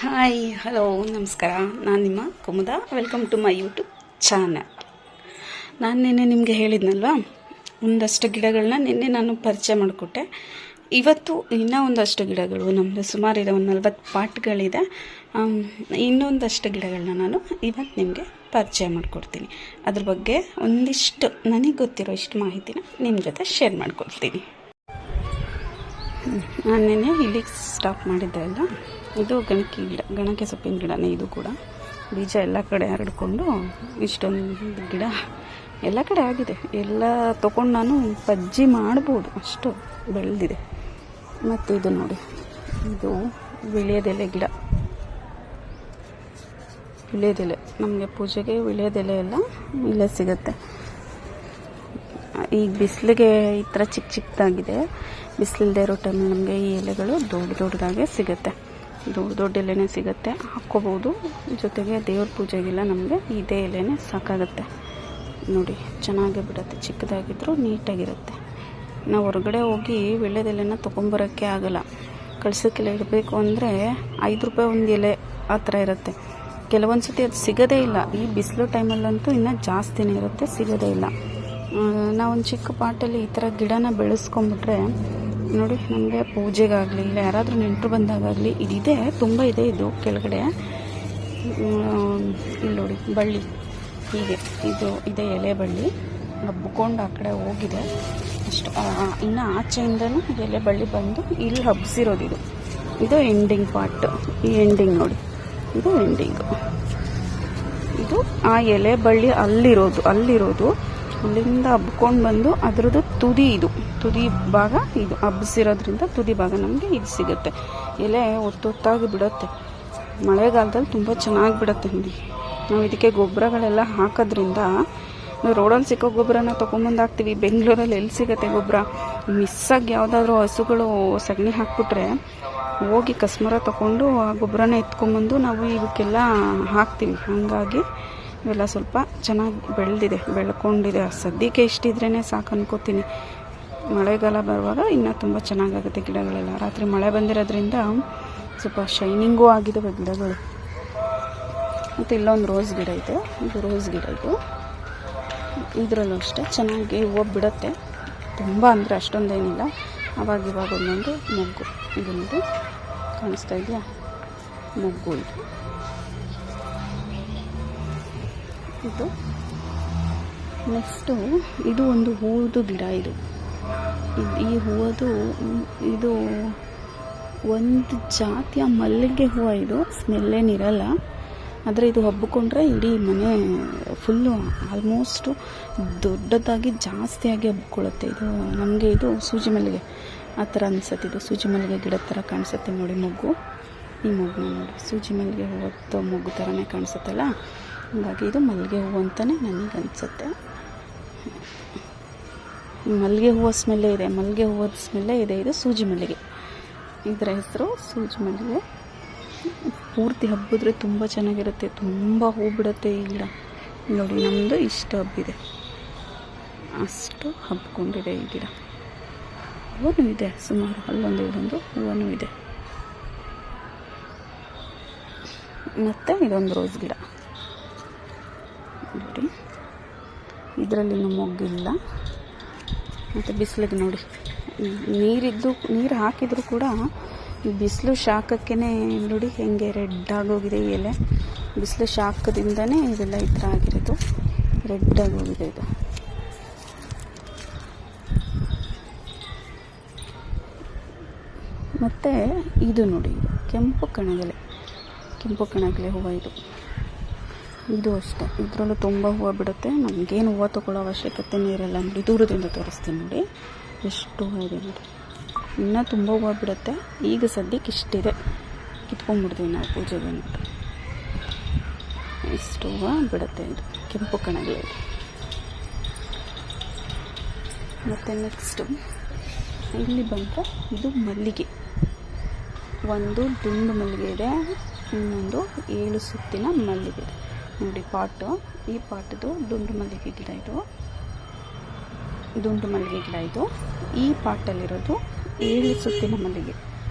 Hi hello ನಮಸ್ಕಾರ. ನಾನು ನಿಮ್ಮ Kumuda. Welcome to my YouTube channel. ನಾನು ನಿನ್ನೆ ನಿಮಗೆ ಹೇಳಿದ್ನಲ್ವಾ, ಒಂದಷ್ಟು ಗಿಡಗಳನ್ನ ನಿನ್ನೆ ನಾನು ಪರಿಚಯ ಮಾಡಿಕೊಟ್ಟೆ. ಇವತ್ತು ಇನ್ನೂ ಒಂದಷ್ಟು ಗಿಡಗಳು, ನಮ್ಮದು ಸುಮಾರಿದೆ, ಒಂದು 40 ಪಾಟ್ಗಳಿದೆ. ಇನ್ನೊಂದಷ್ಟು ಗಿಡಗಳನ್ನ ನಾನು ಇವತ್ತು ನಿಮಗೆ ಪರಿಚಯ ಮಾಡಿಕೊಡ್ತೀನಿ. ಅದ್ರ ಬಗ್ಗೆ ಒಂದಿಷ್ಟು ನನಗೆ ಗೊತ್ತಿರೋ ಇಷ್ಟು ಮಾಹಿತಿನ ನಿಮ್ಮ ಜೊತೆ ಶೇರ್ ಮಾಡ್ಕೊಳ್ತೀನಿ. ನಾನು ನಿನ್ನೆ ಇಲ್ಲಿಗೆ ಸ್ಟಾಪ್ ಮಾಡಿದ್ದೆ ಅಲ್ಲ, ಇದು ಗಣಕಿ ಗಿಡ, ಗಣಕೆ ಸೊಪ್ಪಿನ ಗಿಡನೇ. ಇದು ಕೂಡ ಬೀಜ ಎಲ್ಲ ಕಡೆ ಹರಡ್ಕೊಂಡು ಇಷ್ಟೊಂದು ಗಿಡ ಎಲ್ಲ ಕಡೆ ಆಗಿದೆ. ಎಲ್ಲ ತೊಗೊಂಡು ನಾನು ಬಜ್ಜಿ ಮಾಡ್ಬೋದು, ಅಷ್ಟು ಬೆಳೆದಿದೆ. ಮತ್ತು ಇದು ನೋಡಿ, ಇದು ವಿಳ್ಯದೆಲೆ ಗಿಡ. ವಿಳ್ಯದೆಲೆ ನಮಗೆ ಪೂಜೆಗೆ ವಿಳ್ಯದೆಲೆ ಎಲ್ಲ ಇಲ್ಲೇ ಸಿಗುತ್ತೆ. ಈಗ ಬಿಸಿಲಿಗೆ ಈ ಥರ ಚಿಕ್ಕದಾಗಿದೆ. ಬಿಸಿಲಿಲ್ಲದೆ ಇರೋ ಟೈಮಲ್ಲಿ ನಮಗೆ ಈ ಎಲೆಗಳು ದೊಡ್ಡದಾಗೆ ಸಿಗುತ್ತೆ. ದೊಡ್ಡ ಎಲೆನೇ ಸಿಗುತ್ತೆ, ಹಾಕ್ಕೋಬೋದು. ಜೊತೆಗೆ ದೇವ್ರ ಪೂಜೆಗೆಲ್ಲ ನಮಗೆ ಇದೇ ಎಲೆನೇ ಸಾಕಾಗುತ್ತೆ. ನೋಡಿ, ಚೆನ್ನಾಗೇ ಬಿಡುತ್ತೆ. ಚಿಕ್ಕದಾಗಿದ್ದರೂ ನೀಟಾಗಿರುತ್ತೆ. ನಾವು ಹೊರಗಡೆ ಹೋಗಿ ವಿಳ್ಯದೆಲೆನ ತೊಗೊಂಬರೋಕ್ಕೆ ಆಗೋಲ್ಲ. ಕಳ್ಸೋಕ್ಕೆಲ್ಲ ಇಡಬೇಕು ಅಂದರೆ 5 ರೂಪಾಯಿ ಒಂದು ಎಲೆ ಆ ಥರ ಇರುತ್ತೆ. ಕೆಲವೊಂದು ಸತಿ ಅದು ಸಿಗೋದೇ ಇಲ್ಲ. ಈ ಬಿಸಿಲು ಟೈಮಲ್ಲಂತೂ ಇನ್ನೂ ಜಾಸ್ತಿನೇ ಇರುತ್ತೆ, ಸಿಗೋದೇ ಇಲ್ಲ. ನಾವೊಂದು ಚಿಕ್ಕ ಪಾಟಲ್ಲಿ ಈ ಥರ ಗಿಡನ ಬೆಳೆಸ್ಕೊಂಬಿಟ್ರೆ ನೋಡಿ, ನಮಗೆ ಪೂಜೆಗಾಗಲಿ ಇಲ್ಲ ಯಾರಾದರೂ ನೆಂಟರು ಬಂದಾಗಲಿ ಇದಿದೆ, ತುಂಬ ಇದೆ. ಇದು ಕೆಳಗಡೆ ಇಲ್ಲಿ ನೋಡಿ, ಬಳ್ಳಿ ಹೀಗೆ ಇದೆ ಎಲೆ ಬಳ್ಳಿ ಹಬ್ಕೊಂಡು ಆ ಕಡೆ ಹೋಗಿದೆ ಅಷ್ಟು. ಇನ್ನು ಆಚೆಯಿಂದನೂ ಎಲೆ ಬಳ್ಳಿ ಬಂದು ಇಲ್ಲಿ ಹಬ್ಸಿರೋದು. ಇದು ಎಂಡಿಂಗ್ ಪಾರ್ಟ್. ಈ ಎಂಡಿಂಗ್ ನೋಡಿ, ಇದು ಎಂಡಿಂಗು. ಇದು ಆ ಎಲೆ ಬಳ್ಳಿ ಅಲ್ಲಿರೋದು ಅಲ್ಲಿಂದ ಹಬ್ಕೊಂಡು ಬಂದು ಅದರದ್ದು ತುದಿ ಭಾಗ ಇದು ಹಬ್ಸಿರೋದ್ರಿಂದ ತುದಿ ಭಾಗ ನಮಗೆ ಇದು ಸಿಗುತ್ತೆ. ಎಲೆ ಒತ್ತೊತ್ತಾಗಿ ಬಿಡುತ್ತೆ. ಮಳೆಗಾಲದಲ್ಲಿ ತುಂಬ ಚೆನ್ನಾಗಿ ಬಿಡುತ್ತೆ. ನಾವು ಇದಕ್ಕೆ ಗೊಬ್ಬರಗಳೆಲ್ಲ ಹಾಕೋದ್ರಿಂದ, ನಾವು ರೋಡಲ್ಲಿ ಸಿಕ್ಕೋ ಗೊಬ್ಬರನ ತೊಗೊಂಬಂದು ಹಾಕ್ತೀವಿ. ಬೆಂಗಳೂರಲ್ಲಿ ಎಲ್ಲಿ ಸಿಗುತ್ತೆ ಗೊಬ್ಬರ? ಮಿಸ್ಸಾಗಿ ಯಾವುದಾದ್ರೂ ಹಸುಗಳು ಸಗಣಿ ಹಾಕ್ಬಿಟ್ರೆ ಹೋಗಿ ಕಸ್ಮರ ತೊಗೊಂಡು ಆ ಗೊಬ್ಬರನ ಎತ್ಕೊಂಬಂದು ನಾವು ಇವಕ್ಕೆಲ್ಲ ಹಾಕ್ತೀವಿ. ಹಾಗಾಗಿ ಇವೆಲ್ಲ ಸ್ವಲ್ಪ ಚೆನ್ನಾಗಿ ಬೆಳ್ಕೊಂಡಿದೆ. ಸದ್ಯಕ್ಕೆ ಇಷ್ಟಿದ್ರೇ ಸಾಕು ಅನ್ಕೋತೀನಿ. ಮಳೆಗಾಲ ಬರುವಾಗ ಇನ್ನೂ ತುಂಬ ಚೆನ್ನಾಗಾಗುತ್ತೆ ಗಿಡಗಳೆಲ್ಲ. ರಾತ್ರಿ ಮಳೆ ಬಂದಿರೋದ್ರಿಂದ ಸ್ವಲ್ಪ ಶೈನಿಂಗೂ ಆಗಿದ್ದಾವೆ ಗಿಡಗಳು. ಮತ್ತು ಇಲ್ಲೊಂದು ರೋಸ್ ಗಿಡ ಇದೆ. ಇದು ರೋಸ್ ಗಿಡ. ಇದರಲ್ಲೂ ಅಷ್ಟೇ ಚೆನ್ನಾಗಿ ಹೂವು ಬಿಡುತ್ತೆ. ತುಂಬ ಅಂದರೆ ಅಷ್ಟೊಂದೇನಿಲ್ಲ. ಇವಾಗ ಒಂದೊಂದು ಮೊಗ್ಗು. ಇದು ನೋಡಿ, ಕಾಣಿಸ್ತಾ ಇದೆಯಾ? ಮೊಗ್ಗು ಇದು. ನೆಕ್ಸ್ಟು ಇದು ಒಂದು ಹೂವುದು ಗಿಡ. ಈ ಹೂವದು ಇದು ಒಂದು ಜಾತಿಯ ಮಲ್ಲಿಗೆ ಹೂವು. ಇದು ಸ್ಮೆಲ್ಲೇನಿರಲ್ಲ, ಆದರೆ ಇದು ಹಬ್ಬಿಕೊಂಡ್ರೆ ಇಡೀ ಮನೆ ಫುಲ್ಲು ಆಲ್ಮೋಸ್ಟು ದೊಡ್ಡದಾಗಿ ಜಾಸ್ತಿಯಾಗಿ ಹಬ್ಕೊಳ್ಳುತ್ತೆ. ಇದು ನಮಗೆ ಇದು ಸೂಜಿ ಮಲ್ಲಿಗೆ ಆ ಥರ ಅನಿಸುತ್ತೆ. ಇದು ಸೂಜಿ ಮಲ್ಲಿಗೆ ಗಿಡದ ಥರ ಕಾಣಿಸುತ್ತೆ ನೋಡಿ ಮೊಗ್ಗು. ಈ ಮೊಗ್ಗನ್ನ ನೋಡಿ, ಸೂಜಿ ಮಲ್ಲಿಗೆ ಹೂವತ್ತು ಮೊಗ್ಗು ಥರನೇ ಕಾಣಿಸುತ್ತಲ್ಲ, ಹಾಗಾಗಿ ಇದು ಮಲ್ಲಿಗೆ ಹೂವು ಅಂತಲೇ ನನಗೆ ಅನಿಸುತ್ತೆ. ಮಲ್ಲಿಗೆ ಹೂವು ಸ್ಮೆಲ್ಲೇ ಇದೆ, ಮಲ್ಲಿಗೆ ಹೂವದ ಸ್ಮೆಲ್ಲೇ ಇದೆ. ಇದು ಸೂಜಿ ಮಲ್ಲಿಗೆ. ಇದರ ಹೆಸರು ಸೂಜಿ ಮಲ್ಲಿಗೆ. ಪೂರ್ತಿ ಹಬ್ಬಿದ್ರೆ ತುಂಬ ಚೆನ್ನಾಗಿರುತ್ತೆ, ತುಂಬ ಹೂ ಬಿಡುತ್ತೆ ಈ ಗಿಡ. ನೋಡಿ, ನಮ್ಮದು ಇಷ್ಟು ಹಬ್ಬಿದೆ, ಅಷ್ಟು ಹಬ್ಕೊಂಡಿದೆ ಈ ಗಿಡ. ಹೂವೂ ಇದೆ ಸುಮಾರು, ಅಲ್ಲೊಂದು ಹೂವೂ ಇದೆ. ಮತ್ತು ಇದೊಂದು ರೋಸ್ ಗಿಡ ನೋಡಿ, ಇದರಲ್ಲಿ ಇನ್ನೂ ಮೊಗ್ಗಿಲ್ಲ. ಮತ್ತು ಬಿಸಿಲಿಗೆ ನೋಡಿ, ನೀರು ಹಾಕಿದರೂ ಕೂಡ ಬಿಸಿಲು ಶಾಖಕ್ಕೇ ನೋಡಿ ಹೆಂಗೆ ರೆಡ್ ಆಗೋಗಿದೆ ಈ ಎಲೆ. ಬಿಸಿಲು ಶಾಖದಿಂದನೇ ಇದೆಲ್ಲ ಈ ಥರ ಆಗಿರೋದು, ರೆಡ್ ಆಗೋಗಿದೆ ಇದು. ಮತ್ತು ಇದು ನೋಡಿ, ಕೆಂಪು ಕಣಗಿಲೆ ಹೂವು. ಇದು ಅಷ್ಟೇ, ಇದರಲ್ಲೂ ತುಂಬ ಹೂವು ಬಿಡುತ್ತೆ. ನಮಗೇನು ಹೂವು ತೊಗೊಳ್ಳೋ ಅವಶ್ಯಕತೆಯೇ ಇರಲ್ಲ. ನೋಡಿ, ದೂರದಿಂದ ತೋರಿಸ್ತೀನಿ ನೋಡಿ, ಎಷ್ಟು ಹೂವು ಇದೆ ನೋಡಿ. ಇನ್ನೂ ತುಂಬ ಹೂವು ಬಿಡುತ್ತೆ. ಈಗ ಸದ್ಯಕ್ಕೆ ಇಷ್ಟಿದೆ, ಕಿತ್ಕೊಂಡ್ಬಿಡ್ತೀವಿ ನಾವು ಪೂಜೆಗೆ ಅಂದ್ಬಿಟ್ಟು. ಇಷ್ಟು ಹೂವು ಬಿಡುತ್ತೆ ಇದು ಕೆಂಪು ಕಣಗಿಲೆ. ಮತ್ತು ನೆಕ್ಸ್ಟು ಇಲ್ಲಿ ಬಂದರೆ ಇದು ಮಲ್ಲಿಗೆ. ಒಂದು ದುಂಡು ಮಲ್ಲಿಗೆ ಇದೆ, ಇನ್ನೊಂದು 7 ಸುತ್ತಿನ ಮಲ್ಲಿಗೆ ಇದೆ ನೋಡಿ. ಈ ಪಾಟದು ದುಂಡು ಮಲ್ಲಿಗೆ ಗಿಡ ಇದು. ಈ ಪಾಟಲ್ಲಿರೋದು 7 ಸುತ್ತಿನ ಮಲ್ಲಿಗೆ.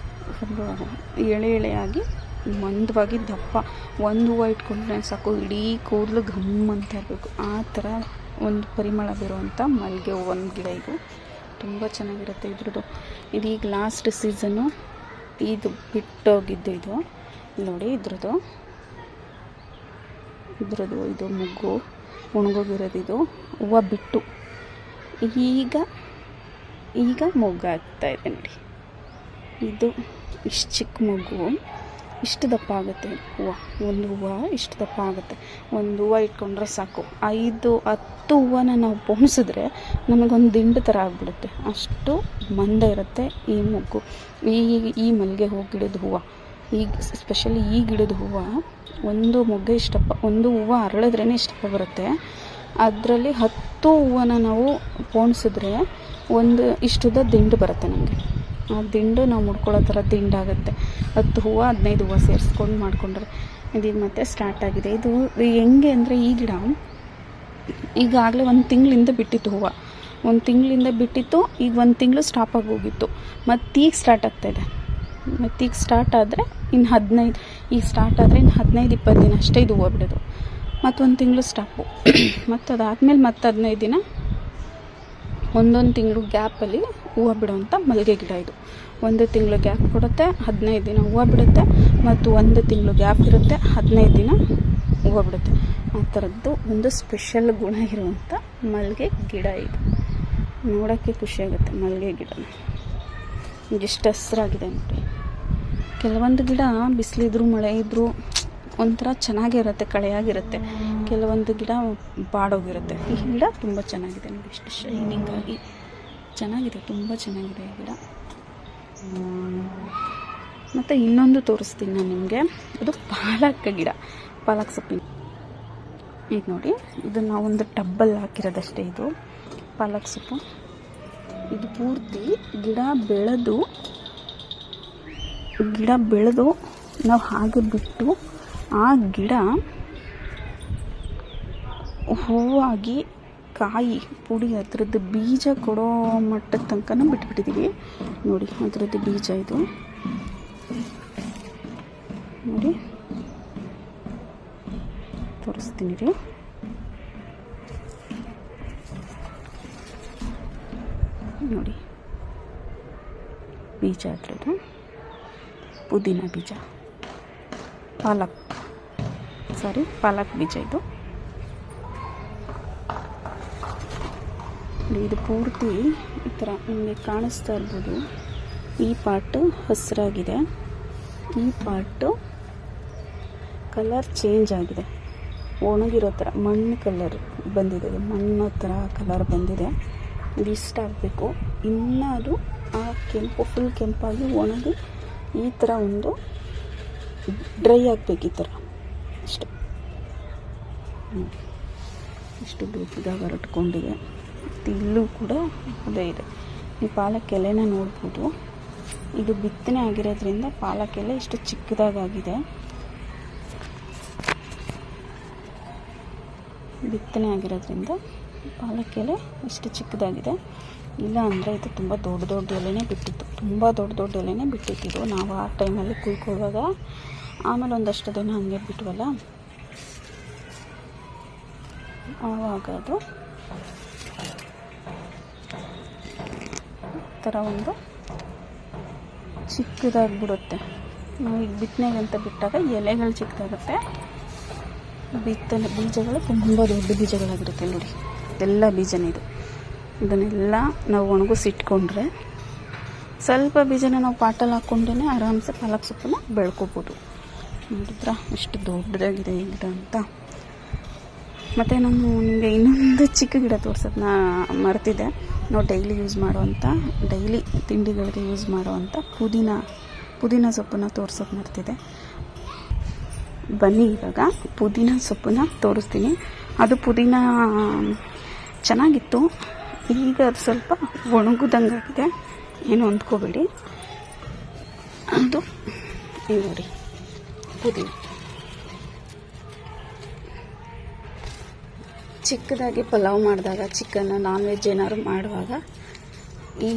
ಫುಲ್ಲು ಎಳೆ ಎಳೆಯಾಗಿ ಮಂದವಾಗಿ ದಪ್ಪ. ಒಂದು ಹೂವು ಇಟ್ಕೊಂಡ್ರೆ ಸಾಕು ಇಡೀ ಕೂದಲು ಘಮ್ ಅಂತ ಇರಬೇಕು, ಆ ಥರ ಒಂದು ಪರಿಮಳ ಬರುವಂಥ ಮಲ್ಲಿಗೆ ಹೂವು ಒಂದು ಗಿಡ. ಇದು ತುಂಬ ಚೆನ್ನಾಗಿರುತ್ತೆ ಇದ್ರದ್ದು. ಇದೀಗ ಲಾಸ್ಟ್ ಸೀಸನ್ನು ಇದು ಬಿಟ್ಟೋಗಿದ್ದು. ಇದು ನೋಡಿ ಇದ್ರದ್ದು ಇದು ಮೊಗ್ಗು ಒಣಗೋಗಿರೋದು. ಇದು ಹೂವು ಬಿಟ್ಟು ಈಗ ಮೊಗ್ಗಾಗ್ತಾ ಇದೆ ನೋಡಿ. ಇದು ಇಷ್ಟು ಚಿಕ್ಕ ಮೊಗ್ಗು ಇಷ್ಟು ದಪ್ಪ ಆಗುತ್ತೆ ಹೂವು. ಒಂದು ಹೂವು ಇಷ್ಟು ದಪ್ಪ ಆಗುತ್ತೆ. ಒಂದು ಹೂವು ಇಟ್ಕೊಂಡ್ರೆ ಸಾಕು 5-10 ಹೂವನ್ನ ನಾವು ಪೋಣಿಸಿದ್ರೆ ನಮಗೊಂದು ದಿಂಡು ಥರ ಆಗಿಬಿಡುತ್ತೆ, ಅಷ್ಟು ಮಂದ ಇರುತ್ತೆ ಈ ಮೊಗ್ಗು. ಈ ಮಲ್ಲಿಗೆ ಹೂವು ಗಿಡದ ಹೂವು, ಈಗ ಸ್ಪೆಷಲಿ ಈ ಗಿಡದ ಹೂವು ಒಂದು ಮೊಗ್ಗೆ ಇಷ್ಟಪ್ಪ, ಒಂದು ಹೂವು ಅರಳಿದ್ರೇ ಇಷ್ಟಪ್ಪ ಬರುತ್ತೆ. ಅದರಲ್ಲಿ 10 ಹೂವನ್ನ ನಾವು ಪೋಣಿಸಿದ್ರೆ ಒಂದು ಇಷ್ಟುದ ದಿಂಡು ಬರುತ್ತೆ ನಮಗೆ. ಆ ದಿಂಡು ನಾವು ಮುಡ್ಕೊಳ್ಳೋ ಥರ ದಿಂಡಾಗುತ್ತೆ. 10 ಹೂವು 15 ಹೂವು ಸೇರಿಸ್ಕೊಂಡು ಮಾಡಿಕೊಂಡ್ರೆ. ಇದೀಗ ಮತ್ತೆ ಸ್ಟಾರ್ಟ್ ಆಗಿದೆ. ಇದು ಹೆಂಗೆ ಅಂದರೆ ಈ ಗಿಡ ಈಗಾಗಲೇ 1 ತಿಂಗಳಿಂದ ಬಿಟ್ಟಿತ್ತು ಹೂವು. 1 ತಿಂಗಳಿಂದ ಬಿಟ್ಟಿತ್ತು, ಈಗ 1 ತಿಂಗಳು ಸ್ಟಾಪ್ ಆಗಿ ಹೋಗಿತ್ತು. ಮತ್ತೀಗ ಸ್ಟಾರ್ಟ್ ಆಗ್ತಾಯಿದೆ. ಮತ್ತೀಗ ಸ್ಟಾರ್ಟ್ ಆದರೆ ಇನ್ನು 15-20 ದಿನ ಅಷ್ಟೇ ಇದು ಹೂವು ಬಿಡೋದು. ಮತ್ತು 1 ತಿಂಗಳು ಸ್ಟಾಪು. ಮತ್ತು ಅದಾದಮೇಲೆ ಮತ್ತೆ 15 ದಿನ, 1 ತಿಂಗಳು ಗ್ಯಾಪಲ್ಲಿ ಹೂವು ಬಿಡುವಂಥ ಮಲ್ಲಿಗೆ ಗಿಡ ಇದು. 1 ತಿಂಗಳು ಗ್ಯಾಪ್ ಕೊಡುತ್ತೆ, 15 ದಿನ ಹೂವು ಬಿಡುತ್ತೆ. ಮತ್ತು 1 ತಿಂಗಳು ಗ್ಯಾಪ್ ಇರುತ್ತೆ, 15 ದಿನ ಹೂವು ಬಿಡುತ್ತೆ. ಆ ಥರದ್ದು ಒಂದು ಸ್ಪೆಷಲ್ ಗುಣ ಇರುವಂಥ ಮಲ್ಲಿಗೆ ಗಿಡ ಇದು. ನೋಡೋಕ್ಕೆ ಖುಷಿಯಾಗುತ್ತೆ ಮಲ್ಲಿಗೆ ಗಿಡನ. ಎಷ್ಟು ಹಸ್ರಾಗಿದೆ ನೋಡಿ. ಕೆಲವೊಂದು ಗಿಡ ಬಿಸಿಲಿದ್ರು ಮಳೆ ಇದ್ದರೂ ಒಂಥರ ಚೆನ್ನಾಗಿರುತ್ತೆ, ಕಳೆಯಾಗಿರುತ್ತೆ. ಕೆಲವೊಂದು ಗಿಡ ಬಾಡೋಗಿರುತ್ತೆ. ಈ ಗಿಡ ತುಂಬ ಚೆನ್ನಾಗಿದೆ ನೋಡಿ, ಎಷ್ಟು ಶೈನಿಂಗ್ ಆಗಿ ಚೆನ್ನಾಗಿದೆ, ತುಂಬ ಚೆನ್ನಾಗಿದೆ ಈ ಗಿಡ. ಮತ್ತು ಇನ್ನೊಂದು ತೋರಿಸ್ತೀನಿ ನಾನು ನಿಮಗೆ. ಅದು ಪಾಲಕ್ ಗಿಡ, ಪಾಲಕ್ ಸೊಪ್ಪಿನ. ಈಗ ನೋಡಿ, ಇದು ನಾವೊಂದು ಟಬ್ಬಲ್ಲಿ ಹಾಕಿರೋದಷ್ಟೇ. ಇದು ಪಾಲಕ್ ಸೊಪ್ಪು. ಇದು ಪೂರ್ತಿ ಗಿಡ ಬೆಳೆದು ನಾವು ಹಾಗೆ ಬಿಟ್ಟು ಆ ಗಿಡ ಹೂವಾಗಿ ಕಾಯಿ ಪುಡಿ ಅದರದ್ದು ಬೀಜ ಕೊಡೋ ಮಟ್ಟದ ತನಕ ಬಿಟ್ಬಿಟ್ಟಿದ್ದೀವಿ ನೋಡಿ. ಅದರದ್ದು ಬೀಜ ಇದು ನೋಡಿ, ತೋರಿಸ್ತೀನಿ ರೀ. ನೋಡಿ ಬೀಜ ಅದರದ್ದು, ಪುದೀನ ಬೀಜ, ಪಾಲಕ್ ಬೀಜ ಇದು. ಇದು ಪೂರ್ತಿ ಈ ಥರ ನಿಮಗೆ ಕಾಣಿಸ್ತಾ ಇರ್ಬೋದು. ಈ ಪಾರ್ಟು ಹಸಿರಾಗಿದೆ, ಈ ಪಾರ್ಟು ಕಲರ್ ಚೇಂಜ್ ಆಗಿದೆ, ಒಣಗಿರೋ ಥರ ಮಣ್ಣು ಕಲರ್ ಬಂದಿದೆ, ಮಣ್ಣು ಥರ ಕಲರ್ ಬಂದಿದೆ. ಇದು ಇಷ್ಟ ಆಗಬೇಕು. ಇನ್ನೂ ಅದು ಆ ಕೆಂಪು ಫುಲ್ ಕೆಂಪಾಗಿ ಒಣಗಿ ಈ ಥರ ಒಂದು ಡ್ರೈ ಆಗಬೇಕು, ಈ ಥರ ಅಷ್ಟೆ. ಇಷ್ಟು ಬೇಕಿದಾಗ ಹೊರಟ್ಕೊಂಡಿದೆ. ಇಲ್ಲೂ ಕೂಡ ಅದೇ ಇದೆ. ಈ ಪಾಲಕ್ ಎಲೆನ ನೋಡ್ಬೋದು. ಇದು ಬಿತ್ತನೆ ಆಗಿರೋದ್ರಿಂದ ಪಾಲಕ್ ಎಲೆ ಇಷ್ಟು ಚಿಕ್ಕದಾಗಿದೆ. ಬಿತ್ತನೆ ಆಗಿರೋದ್ರಿಂದ ಪಾಲಕ್ ಎಲೆ ಇಷ್ಟು ಚಿಕ್ಕದಾಗಿದೆ. ಇಲ್ಲ ಅಂದರೆ ಇದು ತುಂಬ ದೊಡ್ಡ ಎಲೆನೇ ಬಿಟ್ಟಿತ್ತು, ತುಂಬ ದೊಡ್ಡ ಎಲೆನೇ ಬಿಟ್ಟಿತ್ತು. ನಾವು ಆ ಟೈಮಲ್ಲಿ ಕುಯ್ಕೊಳ್ಳುವಾಗ ಆಮೇಲೆ ಒಂದಷ್ಟು ದಿನ ಹಂಗೆ ಬಿಟ್ವಲ್ಲ, ಆವಾಗ ಅದು ಥರ ಒಂದು ಚಿಕ್ಕದಾಗಿಬಿಡುತ್ತೆ. ನಾವು ಈಗ ಬಿತ್ತನೆಗಂತ ಬಿಟ್ಟಾಗ ಎಲೆಗಳು ಚಿಕ್ಕದಾಗುತ್ತೆ, ಬೀಜಗಳು ತುಂಬ ದೊಡ್ಡ ಬೀಜಗಳಾಗಿರುತ್ತೆ ನೋಡಿ. ಎಲ್ಲ ಬೀಜನೇ ಇದು. ಇದನ್ನೆಲ್ಲ ನಾವು ಒಣಗಿಸಿಟ್ಕೊಂಡ್ರೆ ಸ್ವಲ್ಪ ಬೀಜನ ನಾವು ಪಾಟಲ್ಲಿ ಹಾಕ್ಕೊಂಡೇ ಆರಾಮ್ಸೆ ಪಾಲಕ್ ಸೊಪ್ಪನ್ನ ಬೆಳ್ಕೊಬೋದು. ನೋಡಿದ್ರಾ ಎಷ್ಟು ದೊಡ್ಡದಾಗಿದೆ ಈ ಗಿಡ ಅಂತ. ಮತ್ತು ನಾನು ನಿಮಗೆ ಇನ್ನೊಂದು ಚಿಕ್ಕ ಗಿಡ ತೋರ್ಸೋದನ್ನ ಮರ್ತಿದ್ದೆ. ನಾವು ಡೈಲಿ ತಿಂಡಿಗಳಿಗೆ ಯೂಸ್ ಮಾಡುವಂಥ ಪುದೀನ ಸೊಪ್ಪನ್ನ ತೋರ್ಸೋದು ಮರ್ತಿದ್ದೆ. ಬನ್ನಿ ಇವಾಗ ಪುದೀನ ಸೊಪ್ಪನ್ನ ತೋರಿಸ್ತೀನಿ. ಅದು ಪುದೀನ ಚೆನ್ನಾಗಿತ್ತು, ಈಗ ಅದು ಸ್ವಲ್ಪ ಒಣಗುದಂಗಾಗಿದೆ, ಏನು ಅಂದ್ಕೋಬೇಡಿ. ಅದು ನೋಡಿ ಪುದೀನ ಚಿಕ್ಕದಾಗಿ ಪಲಾವ್ ಮಾಡಿದಾಗ, ಚಿಕನ್ ನಾನ್ ವೆಜ್ ಏನಾದ್ರು ಮಾಡುವಾಗ ಈ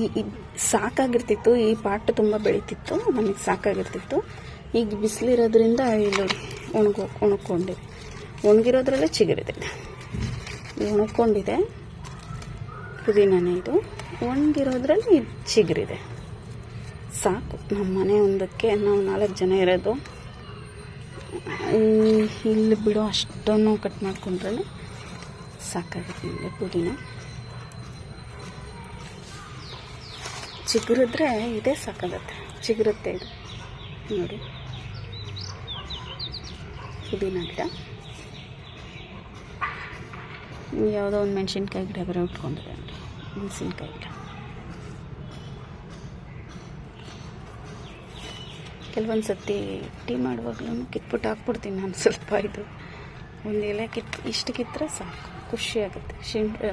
ಸಾಕಾಗಿರ್ತಿತ್ತು. ಈ ಪಾಟ್ ತುಂಬ ಬೆಳೀತಿತ್ತು, ನಮಗೆ ಸಾಕಾಗಿರ್ತಿತ್ತು. ಈಗ ಬಿಸಿಲಿರೋದ್ರಿಂದ ಇಲ್ಲಿ ಒಣಕೊಂಡಿದೆ. ಒಣಗಿರೋದ್ರಲ್ಲೇ ಚಿಗುರಿದೆ. ಒಣಕೊಂಡಿದೆ ಪುದೀನನೇ. ಇದು ಒಣಗಿರೋದ್ರಲ್ಲಿ ಇದು ಚಿಗುರಿದೆ. ಸಾಕು. ನಮ್ಮ ಮನೆ ಒಂದಕ್ಕೆ ನಾವು 4 ಜನ ಇರೋದು. ಇಲ್ಲಿ ಬಿಡೋ ಅಷ್ಟನ್ನು ಕಟ್ ಮಾಡ್ಕೊಂಡ್ರೆ ಸಾಕಾಗುತ್ತೆ ನಿಮಗೆ ಪುದೀನ. ಚಿಗುರಿದ್ರೆ ಇದೇ ಸಾಕಾಗತ್ತೆ. ಚಿಗುರುತ್ತೆ ಇದು ನೋಡಿ, ಪುದೀನ ಗಿಡ. ಯಾವುದೋ ಒಂದು ಮೆಣಸಿನ್ಕಾಯಿ ಗಿಡ ಬೇರೆ ಉಟ್ಕೊಂಡಿದೆ ನೋಡಿ, ಮೆಣಸಿನ್ಕಾಯಿ ಗಿಡ. ಕೆಲವೊಂದು ಸರ್ತಿ ಟೀ ಮಾಡುವಾಗಲೂ ಕಿತ್ಬಿಟ್ಟು ಹಾಕ್ಬಿಡ್ತೀನಿ ನಾನು ಸ್ವಲ್ಪ. ಇದು ಒಂದು ಎಲೆ ಇಷ್ಟು ಕಿತ್ತರೆ ಸಾಕು, ಖುಷಿಯಾಗುತ್ತೆ.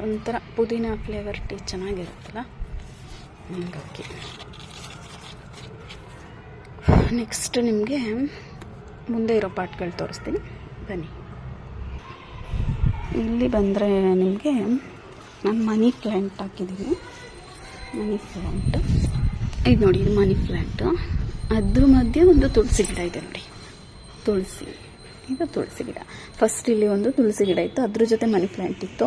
ಒಂಥರ ಪುದೀನ ಫ್ಲೇವರ್ ಟೀ ಚೆನ್ನಾಗಿರುತ್ತಲ್ಲ, ಹಂಗಾಗಿ. ನೆಕ್ಸ್ಟ್ ನಿಮಗೆ ಮುಂದೆ ಇರೋ ಪಾಟ್ಗಳು ತೋರಿಸ್ತೀನಿ ಬನ್ನಿ. ಇಲ್ಲಿ ಬಂದರೆ ನಿಮಗೆ ನಾನು ಮನಿ ಪ್ಲ್ಯಾಂಟ್ ಹಾಕಿದ್ದೀನಿ. ಮನಿ ಪ್ಲ್ಯಾಂಟ್ ಇದು ನೋಡಿ, ಇದು ಮನಿ ಪ್ಲ್ಯಾಂಟು. ಅದ್ರ ಮಧ್ಯೆ ಒಂದು ತುಳಸಿ ಗಿಡ ಇದೆ ನೋಡಿ, ತುಳಸಿ. ಇದು ತುಳಸಿ ಗಿಡ. ಫಸ್ಟ್ ಇಲ್ಲಿ ಒಂದು ತುಳಸಿ ಗಿಡ ಇತ್ತು, ಅದ್ರ ಜೊತೆ ಮನಿ ಪ್ಲ್ಯಾಂಟ್ ಇತ್ತು.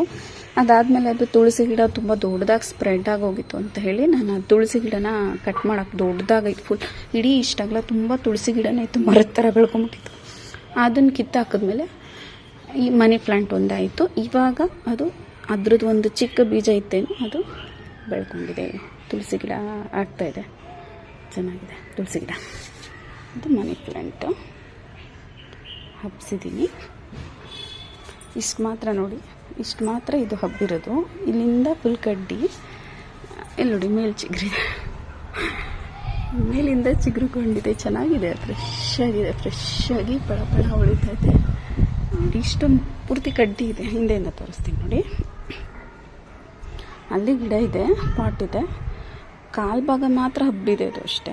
ಅದಾದಮೇಲೆ ಅದು ತುಳಸಿ ಗಿಡ ತುಂಬ ದೊಡ್ಡದಾಗಿ ಸ್ಪ್ರೆಡ್ ಆಗೋಗಿತ್ತು ಅಂತ ಹೇಳಿ ನಾನು ತುಳಸಿ ಗಿಡನ ಕಟ್ ಮಾಡೋಕ್ಕೆ ದೊಡ್ಡದಾಗೈತೆ, ಫುಲ್ ಇಡೀ ಇಷ್ಟಾಗಲ್ಲ ತುಂಬ ತುಳಸಿ ಗಿಡನೇ ಇತ್ತು, ಮರದ ಥರ ಬೆಳ್ಕೊಂಬಿಟ್ಟಿತ್ತು. ಅದನ್ನು ಕಿತ್ತಾಕಿದ್ಮೇಲೆ ಈ ಮನಿ ಪ್ಲ್ಯಾಂಟ್ ಒಂದಾಯಿತು. ಇವಾಗ ಅದು ಅದ್ರದ್ದು ಒಂದು ಚಿಕ್ಕ ಬೀಜ ಇತ್ತೇನು, ಅದು ಬೆಳ್ಕೊಂಡಿದೆ. ತುಳಸಿ ಗಿಡ ಆಗ್ತಾಯಿದೆ, ಚೆನ್ನಾಗಿದೆ ತುಳಸಿ ಗಿಡ. ಇದು ಮನಿ ಪ್ಲ್ಯಾಂಟು ಹಬ್ಸಿದ್ದೀನಿ. ಇಷ್ಟು ಮಾತ್ರ ನೋಡಿ, ಇಷ್ಟು ಮಾತ್ರ ಇದು ಹಬ್ಬಿರೋದು. ಇಲ್ಲಿಂದ ಫುಲ್ ಕಡ್ಡಿ. ಇಲ್ಲಿ ನೋಡಿ ಮೇಲೆ ಚಿಗುರಿದೆ, ಮೇಲಿಂದ ಚಿಗುರುಕೊಂಡಿದೆ. ಚೆನ್ನಾಗಿದೆ, ಫ್ರೆಶ್ ಆಗಿದೆ. ಫ್ರೆಶ್ ಆಗಿ ಪಳ ಹೊಳಿತೈತೆ. ಇಷ್ಟೊಂದು ಪೂರ್ತಿ ಕಡ್ಡಿ ಇದೆ. ಹಿಂದೆಯಿಂದ ತೋರಿಸ್ತೀನಿ ನೋಡಿ. ಅಲ್ಲಿ ಗಿಡ ಇದೆ, ಪಾಟ್ ಇದೆ. ಕಾಲು ಭಾಗ ಮಾತ್ರ ಹಬ್ಬಿದೆ ಅದು ಅಷ್ಟೇ.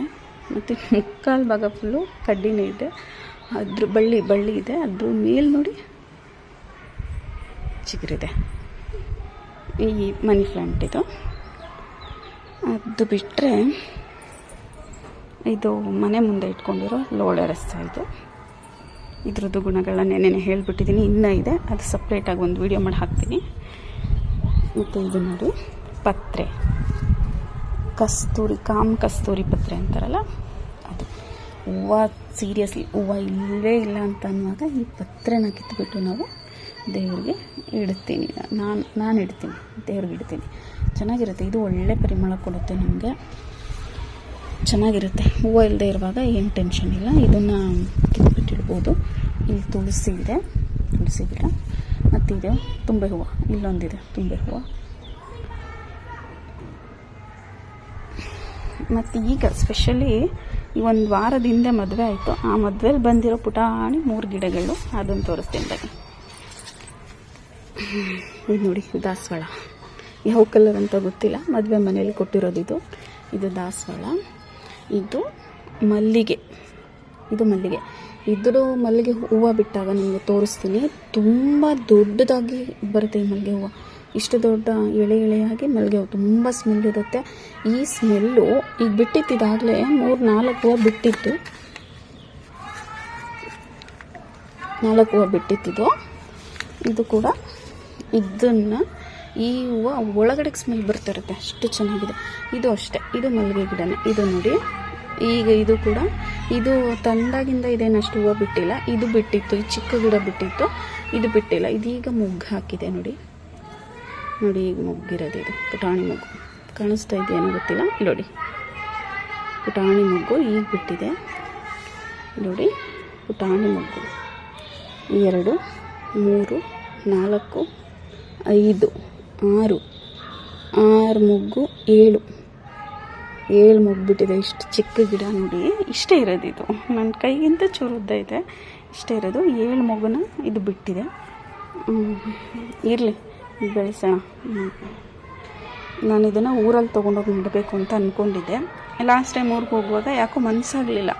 ಮತ್ತು ಮುಕ್ಕಾಲು ಭಾಗ ಫುಲ್ಲು ಕಡ್ಡಿನೇ ಇದೆ. ಅದ್ರ ಬಳ್ಳಿ ಇದೆ. ಅದ್ರ ಮೇಲೆ ನೋಡಿ ಚಿಗುರಿದೆ. ಈ ಮನಿ ಪ್ಲ್ಯಾಂಟ್ ಇದು. ಅದು ಬಿಟ್ಟರೆ ಇದು ಮನೆ ಮುಂದೆ ಇಟ್ಕೊಂಡಿರೋ ಲೋಳೆ ರಸ. ಇದ್ರದ್ದು ಗುಣಗಳನ್ನ ನೆನ್ನೆ ಹೇಳಿಬಿಟ್ಟಿದ್ದೀನಿ. ಇನ್ನೂ ಇದೆ, ಅದು ಸಪ್ರೇಟಾಗಿ ಒಂದು ವಿಡಿಯೋ ಮಾಡಿ ಹಾಕ್ತೀನಿ. ಮತ್ತು ಇದು ನೋಡಿ ಪತ್ರೆ, ಕಸ್ತೂರಿ ಪತ್ರೆ ಅಂತಾರಲ್ಲ ಅದು. ಹೂವು ಸೀರಿಯಸ್ಲಿ ಹೂವು ಇಲ್ಲವೇ ಇಲ್ಲ ಅಂತ ಅನ್ನುವಾಗ ಈ ಪತ್ರೆನ ಕಿತ್ಬಿಟ್ಟು ನಾವು ದೇವ್ರಿಗೆ ಇಡ್ತೀನಿ. ನಾನು ಇಡ್ತೀನಿ, ದೇವ್ರಿಗೆ ಇಡ್ತೀನಿ. ಚೆನ್ನಾಗಿರುತ್ತೆ. ಇದು ಒಳ್ಳೆ ಪರಿಮಳ ಕೊಡುತ್ತೆ ನಮಗೆ, ಚೆನ್ನಾಗಿರುತ್ತೆ. ಹೂವು ಇಲ್ಲದೆ ಇರುವಾಗ ಏನು ಟೆನ್ಷನ್ ಇಲ್ಲ. ಇದನ್ನು ಕಿತ್ಬಿಟ್ಟಿಡ್ಬೋದು. ಇಲ್ಲಿ ತುಳಸಿ ಇದೆ, ತುಳಸಿ ಗಿಡ. ಮತ್ತಿದೆ ತುಂಬೆ ಹೂವು, ಇಲ್ಲೊಂದಿದೆ ತುಂಬೆ ಹೂವು. ಮತ್ತು ಈಗ ಸ್ಪೆಷಲಿ ಈ ಒಂದು ವಾರದ ಹಿಂದೆ ಮದುವೆ ಆಯಿತು. ಆ ಮದುವೆಯಲ್ಲಿ ಬಂದಿರೋ ಪುಟಾಣಿ 3 ಗಿಡಗಳು, ಅದನ್ನು ತೋರಿಸ್ತೀನಿ ಬನ್ನಿ. ಇದು ನೋಡಿ ದಾಸವಾಳ. ಯಾವ ಕಲರ್ ಅಂತ ಗೊತ್ತಿಲ್ಲ, ಮದುವೆ ಮನೆಯಲ್ಲಿ ಕೊಟ್ಟಿರೋದು ಇದು ದಾಸವಾಳ. ಇದು ಮಲ್ಲಿಗೆ. ಇದ್ರ ಮಲ್ಲಿಗೆ ಹೂವು ಬಿಟ್ಟಾಗ ನಿಮಗೆ ತೋರಿಸ್ತೀನಿ. ತುಂಬ ದೊಡ್ಡದಾಗಿ ಬರುತ್ತೆ ಈ ಮಲ್ಲಿಗೆ ಹೂವು. ಇಷ್ಟು ದೊಡ್ಡ ಎಳೆಯಾಗಿ ಮಲ್ಲಿಗೆ ಹೂವು ತುಂಬ ಸ್ಮೆಲ್ ಇರುತ್ತೆ. ಈ ಸ್ಮೆಲ್ಲು ಈಗ ಬಿಟ್ಟಿದ್ದಾಗಲೇ 3-4 ಹೂವು ಬಿಟ್ಟಿತ್ತು. 4 ಹೂವು ಬಿಟ್ಟಿದ್ದು. ಇದು ಕೂಡ ಇದನ್ನು ಈ ಹೂವು ಒಳಗಡೆಗೆ ಸ್ಮೆಲ್ ಬರ್ತಿರುತ್ತೆ, ಅಷ್ಟು ಚೆನ್ನಾಗಿದೆ. ಇದು ಅಷ್ಟೇ, ಇದು ಮಲ್ಲಿಗೆ ಗಿಡನೇ. ಇದು ನೋಡಿ, ಈಗ ಇದು ಕೂಡ ಇದು ತಂದಾಗಿಂದ ಇದೇನಷ್ಟು ಹೂವು ಬಿಟ್ಟಿಲ್ಲ. ಇದು ಬಿಟ್ಟಿತ್ತು, ಈ ಚಿಕ್ಕ ಗಿಡ ಬಿಟ್ಟಿತ್ತು, ಇದು ಬಿಟ್ಟಿಲ್ಲ. ಇದೀಗ ಮೊಗ್ಗು ಹಾಕಿದೆ ನೋಡಿ. ಈಗ ಮೊಗ್ಗಿರೋದು ಇದು ಪುಟಾಣಿ ಮೊಗ್ಗು ಕಾಣಿಸ್ತಾ ಇದೆಯೇನೋ ಗೊತ್ತಿಲ್ಲ. ನೋಡಿ ಪುಟಾಣಿ ಮೊಗ್ಗು ಈಗ ಬಿಟ್ಟಿದೆ ನೋಡಿ. ಪುಟಾಣಿ ಮೊಗ್ಗು 2, 3, 4, 5, 6 ಮೊಗ್ಗು, 7 ಮೊಗ್ಗು ಬಿಟ್ಟಿದೆ. ಇಷ್ಟು ಚಿಕ್ಕ ಗಿಡ ನೋಡಿ, ಇಷ್ಟೇ ಇರೋದು ಇದು. ನನ್ನ ಕೈಗಿಂತ ಚೂರು ಉದ್ದ ಇದೆ, ಇಷ್ಟೇ ಇರೋದು. 7 ಮೊಗ್ಗನ ಇದು ಬಿಟ್ಟಿದೆ. ಇರಲಿ, ಬೆಳೆಸೋಣ. ನಾನು ಇದನ್ನು ಊರಲ್ಲಿ ತೊಗೊಂಡೋಗಿ ನೆಡಬೇಕು ಅಂತ ಅಂದ್ಕೊಂಡಿದ್ದೆ. ಲಾಸ್ಟ್ ಟೈಮ್ ಊರಿಗೆ ಹೋಗುವಾಗ ಯಾಕೋ ಮನಸ್ಸಾಗಲಿಲ್ಲ,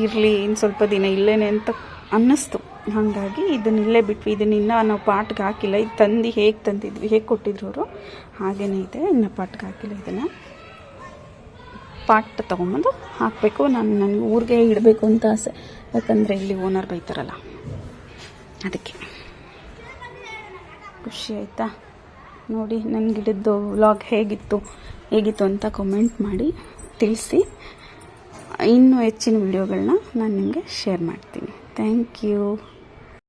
ಇರಲಿ ಇನ್ನು ಸ್ವಲ್ಪ ದಿನ ಇಲ್ಲೇನೆ ಅಂತ ಅನ್ನಿಸ್ತು. ಹಾಗಾಗಿ ಇದನ್ನ ಇಲ್ಲೇ ಬಿಟ್ವಿ. ಇದನ್ನ ಇನ್ನೂ ನಾವು ಪಾಟ್ಗೆ ಹಾಕಿಲ್ಲ. ಇದು ತಂದು ಹೇಗೆ ತಂದಿದ್ವಿ, ಹೇಗೆ ಕೊಟ್ಟಿದ್ರು ಅವರು, ಹಾಗೇ ಇದೆ. ಇನ್ನು ಪಾಟ್ಗೆ ಹಾಕಿಲ್ಲ ಇದನ್ನು. ಪಾಟ್ ತೊಗೊಂಬಂದು ಹಾಕಬೇಕು. ನನಗೆ ಊರಿಗೆ ಇಡಬೇಕು ಅಂತ ಆಸೆ, ಯಾಕಂದರೆ ಇಲ್ಲಿ ಓನರ್ ಬೈತಾರಲ್ಲ, ಅದಕ್ಕೆ. ಖುಷಿ ಆಯಿತಾ ನೋಡಿ. ನನ್ನ ಗಿಡದ್ದು ವ್ಲಾಗ್ ಹೇಗಿತ್ತು ಅಂತ ಕಮೆಂಟ್ ಮಾಡಿ ತಿಳಿಸಿ. ಇನ್ನೂ ಹೆಚ್ಚಿನ ವಿಡಿಯೋಗಳನ್ನ ನಾನು ನಿಮಗೆ ಶೇರ್ ಮಾಡ್ತೀನಿ. Thank you.